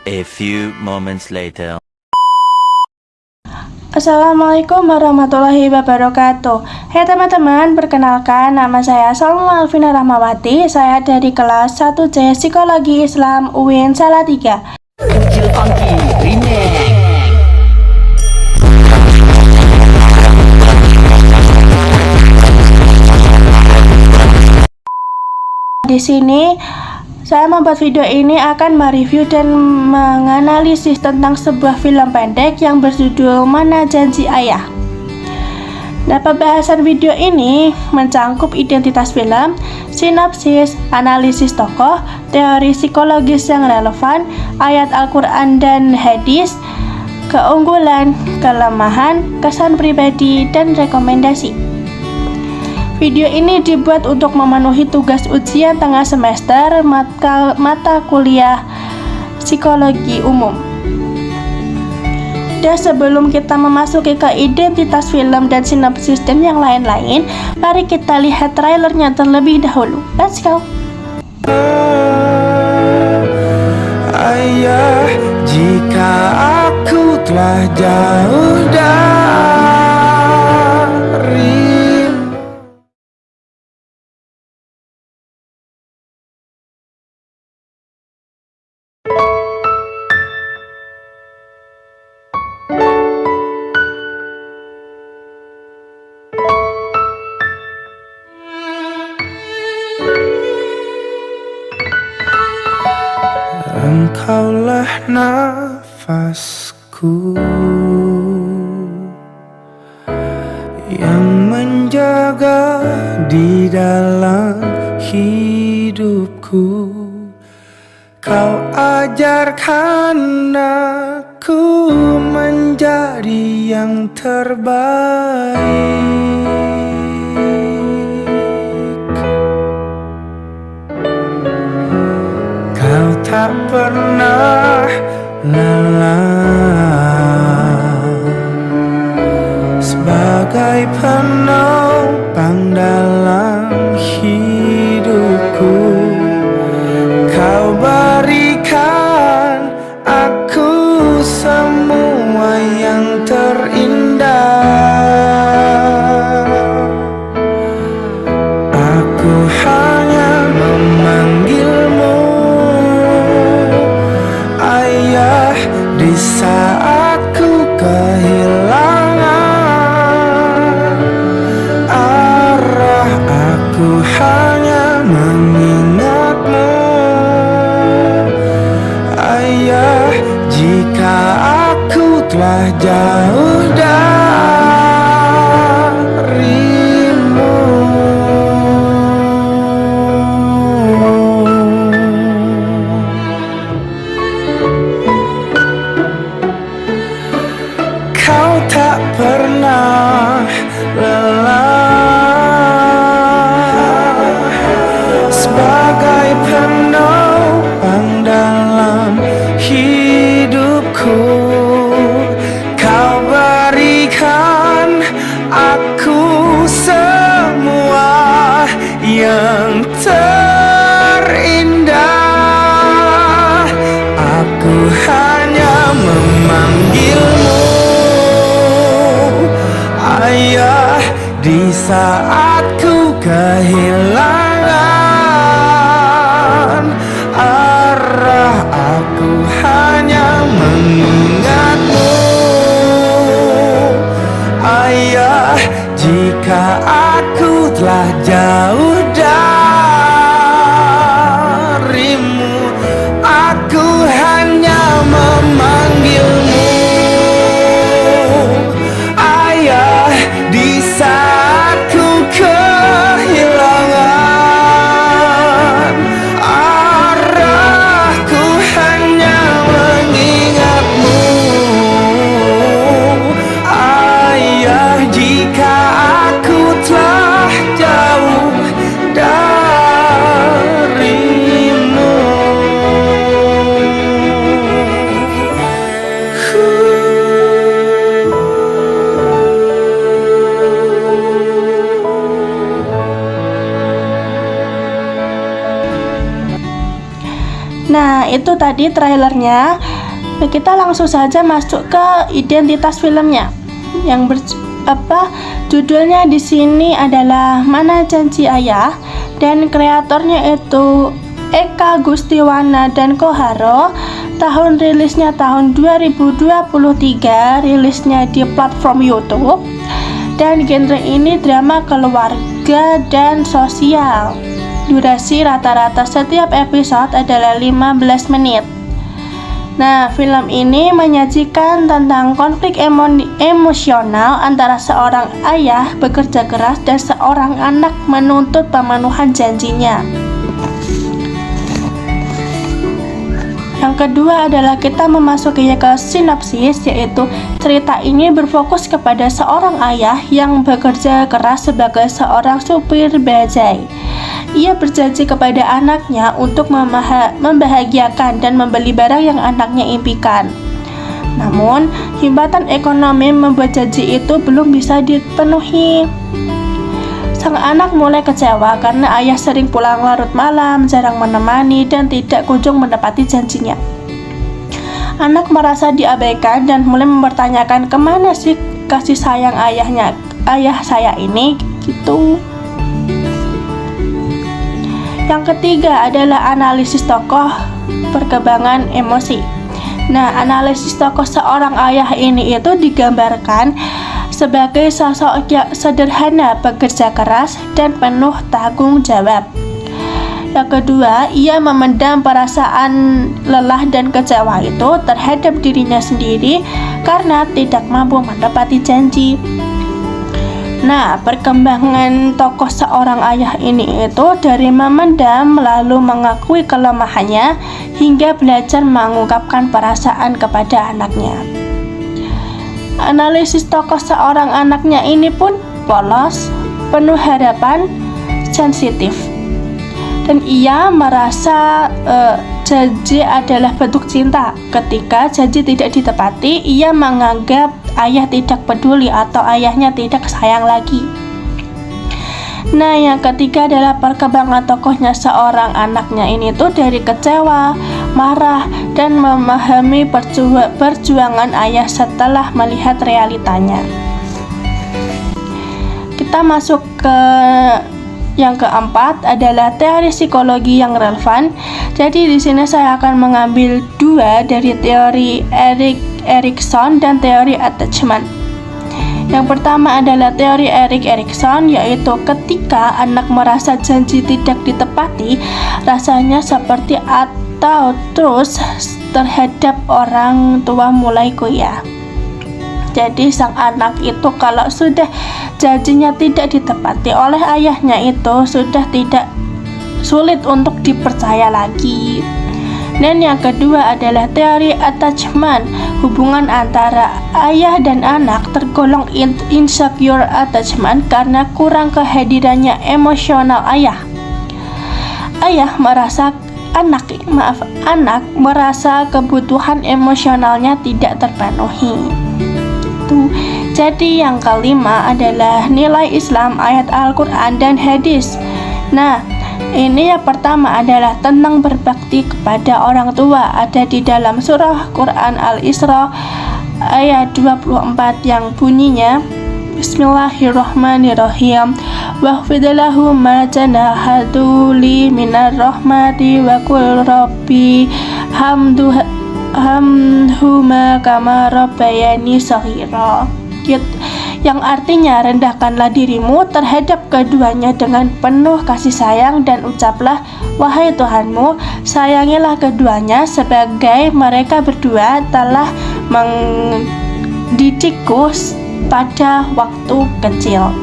A few moments later. Assalamualaikum warahmatullahi wabarakatuh. Hai teman-teman, perkenalkan nama saya Salma Alvina Rahmawati. Saya dari kelas 1C Psikologi Islam UIN Salatiga. Di sini saya membuat video ini akan mereview dan menganalisis tentang sebuah film pendek yang berjudul Mana Janji Ayah. Nah, pembahasan video ini mencangkup identitas film, sinopsis, analisis tokoh, teori psikologis yang relevan, ayat Al-Quran dan hadis, keunggulan, kelemahan, kesan pribadi, dan rekomendasi. Video ini dibuat untuk memenuhi tugas ujian tengah semester mata kuliah psikologi umum. Dan sebelum kita memasuki ke identitas film dan sinopsis dan yang lain-lain, mari kita lihat trailernya terlebih dahulu. Let's go! Ayah, jika aku telah jauh dari Engkaulah nafasku yang menjaga di dalam hidupku. Kau ajarkan aku menjadi yang terbaik. Kau tak pernah lelah sebagai penopang dalam hidupku. Kau berikan aku semua yang terindah. Aku hanya memanggilmu Ayah di saat ku kehilangan arah. Aku hanya mengingatmu Ayah, jika aku telah jauh darimu. Kau tak pernah lelah sebagai penopang dalam hidupku. Kau berikan aku semua yang terindah. Aku hanya memanggilmu Ayah di saat ku kehilangan arah. Aku hanya mengingatmu Ayah, jika aku telah jauh darimu. Aku hanya memanggilmu Ayah di saat ku kehilangan arah. Ku hanya mengingatmu Ayah, jika aku telah jauh Nah, itu tadi trailernya. Kita langsung saja masuk ke identitas filmnya. Judulnya di sini adalah Mana Janji Ayah, dan kreatornya itu Eka Gustiwana dan Koharo. Tahun rilisnya tahun 2023, rilisnya di platform YouTube. Dan genre ini drama keluarga dan sosial. Durasi rata-rata setiap episode adalah 15 menit. Nah, film ini menyajikan tentang konflik emosional antara seorang ayah bekerja keras dan seorang anak menuntut pemenuhan janjinya. Yang kedua adalah kita memasuki ke sinopsis, yaitu cerita ini berfokus kepada seorang ayah yang bekerja keras sebagai seorang supir bajai. Ia berjanji kepada anaknya untuk membahagiakan dan membeli barang yang anaknya impikan. Namun, hambatan ekonomi membuat janji itu belum bisa dipenuhi. Sang anak mulai kecewa karena ayah sering pulang larut malam, jarang menemani, dan tidak kunjung menepati janjinya. Anak merasa diabaikan dan mulai mempertanyakan kemana sih kasih sayang ayah saya ini gitu. Yang ketiga adalah analisis tokoh perkembangan emosi. Nah, analisis tokoh seorang ayah ini itu digambarkan sebagai sosok yang sederhana, bekerja keras, dan penuh tanggung jawab. Yang kedua, ia memendam perasaan lelah dan kecewa itu terhadap dirinya sendiri karena tidak mampu menepati janji. Nah, perkembangan tokoh seorang ayah ini itu dari memendam lalu mengakui kelemahannya hingga belajar mengungkapkan perasaan kepada anaknya. Analisis tokoh seorang anaknya ini pun polos, penuh harapan, sensitif. Dan ia merasa janji adalah bentuk cinta. Ketika janji tidak ditepati, ia menganggap ayah tidak peduli atau ayahnya tidak sayang lagi. Nah, yang ketiga adalah perkembangan tokohnya seorang anaknya ini tuh dari kecewa, marah, dan memahami perjuangan ayah setelah melihat realitanya. Kita masuk ke yang keempat adalah teori psikologi yang relevan. Jadi di sini saya akan mengambil dua dari teori Erik Erikson dan teori attachment. Yang pertama adalah teori Erik Erikson, yaitu ketika anak merasa janji tidak ditepati, rasanya seperti atau terus terhadap orang tua mulai goyah. Jadi sang anak itu kalau sudah janjinya tidak ditepati oleh ayahnya itu sudah tidak sulit untuk dipercaya lagi. Dan yang kedua adalah teori attachment. Hubungan antara ayah dan anak tergolong insecure attachment karena kurang kehadirannya emosional ayah. Anak merasa kebutuhan emosionalnya tidak terpenuhi. Jadi yang kelima adalah nilai Islam, ayat Al-Quran dan hadis. Nah, ini yang pertama adalah tentang berbakti kepada orang tua. Ada di dalam surah Quran Al-Isra ayat 24 yang bunyinya Bismillahirrahmanirrahim. Wahfid lahu ma janahadu li minar rahmati wa qul rabbi hamduhuma kama rabbayani shaghira. Yang artinya rendahkanlah dirimu terhadap keduanya dengan penuh kasih sayang dan ucaplah, wahai Tuhanmu, sayangilah keduanya sebagai mereka berdua telah mendidikku pada waktu kecil.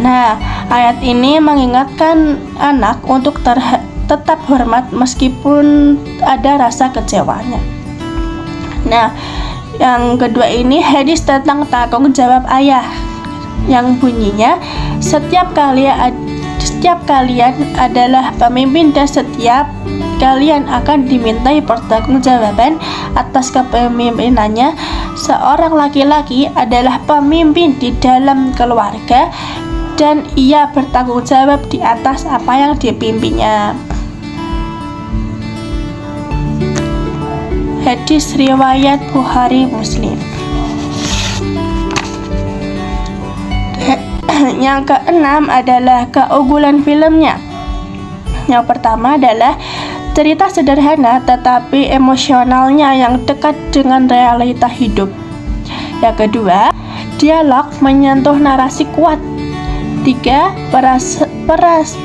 Nah, ayat ini mengingatkan anak untuk tetap hormat meskipun ada rasa kecewanya. Nah, yang kedua ini hadis tentang tanggung jawab ayah yang bunyinya setiap kalian adalah pemimpin dan setiap kalian akan dimintai pertanggungjawaban atas kepemimpinannya. Seorang laki-laki adalah pemimpin di dalam keluarga dan ia bertanggung jawab di atas apa yang dipimpinnya. hadis riwayat Bukhari Muslim. Yang keenam adalah keunggulan filmnya. Yang pertama adalah cerita sederhana tetapi emosionalnya yang dekat dengan realita hidup. Yang kedua, dialog menyentuh narasi kuat. Tiga,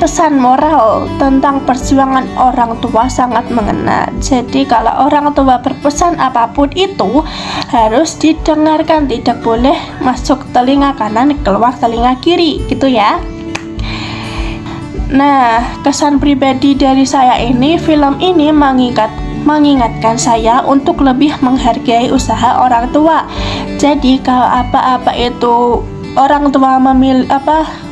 pesan moral tentang perjuangan orang tua sangat mengena. Jadi kalau orang tua berpesan apapun itu harus didengarkan, tidak boleh masuk telinga kanan keluar telinga kiri, gitu ya. Nah, kesan pribadi dari saya ini, film ini mengingatkan saya untuk lebih menghargai usaha orang tua. Jadi kalau apa-apa itu orang tua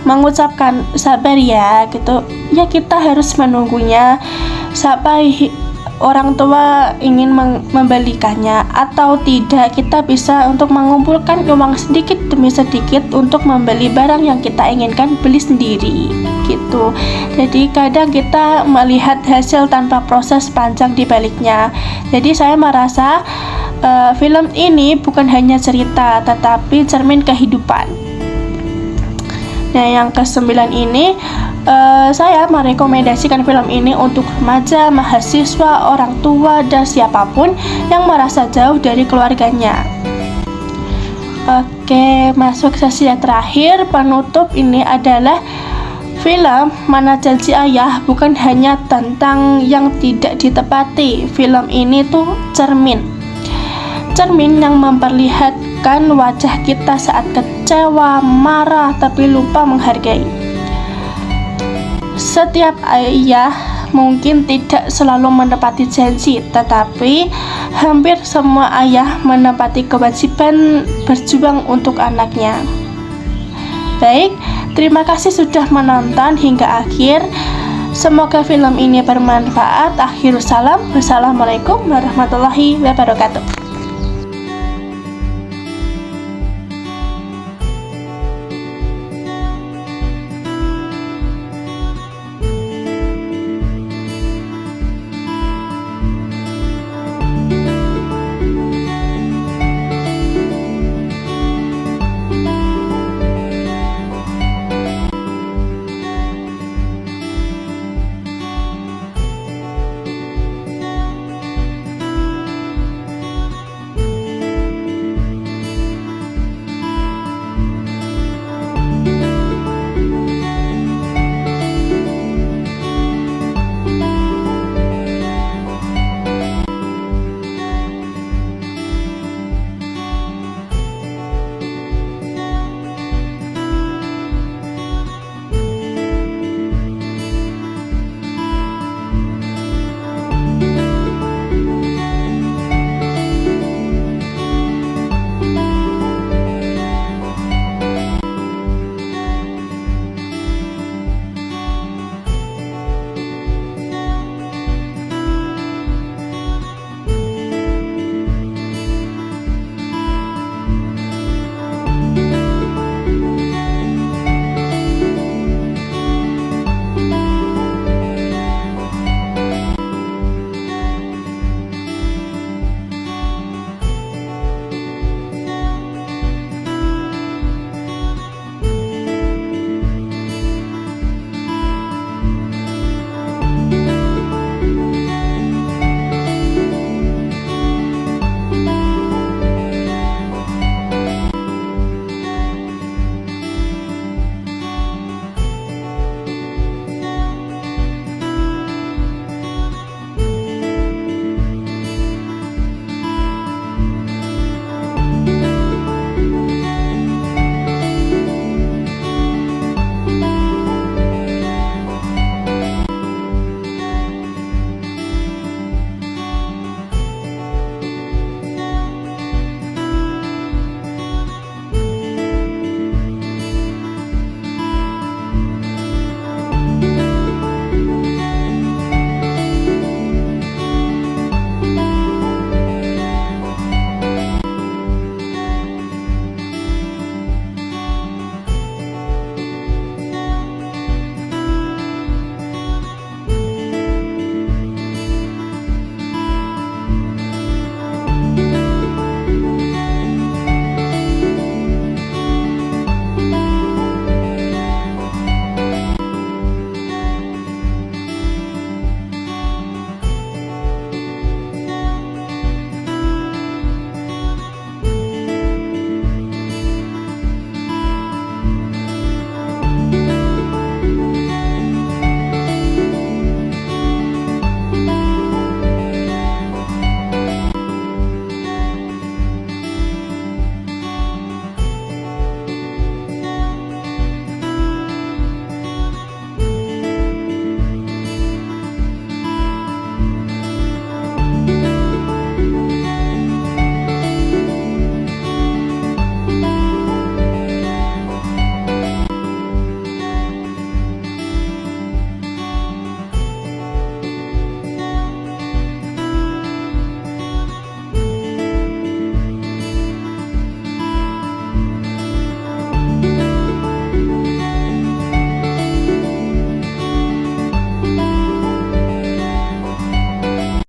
mengucapkan sabar ya gitu, ya kita harus menunggunya sampai orang tua ingin membelikannya atau tidak. Kita bisa untuk mengumpulkan uang sedikit demi sedikit untuk membeli barang yang kita inginkan beli sendiri gitu. Jadi kadang kita melihat hasil tanpa proses panjang di baliknya. Jadi saya merasa film ini bukan hanya cerita tetapi cermin kehidupan. Nah, yang ke-9 ini saya merekomendasikan film ini untuk remaja, mahasiswa, orang tua, dan siapapun yang merasa jauh dari keluarganya. Oke, masuk sesi yang terakhir, penutup. Ini adalah film Mana Janji Ayah bukan hanya tentang yang tidak ditepati. Film ini tuh cermin yang memperlihatkan wajah kita saat kecewa, marah, tapi lupa menghargai. Setiap ayah mungkin tidak selalu menepati janji, tetapi hampir semua ayah menepati kewajiban berjuang untuk anaknya. Baik, terima kasih sudah menonton hingga akhir. Semoga film ini bermanfaat. Akhirus salam. Wassalamualaikum warahmatullahi wabarakatuh.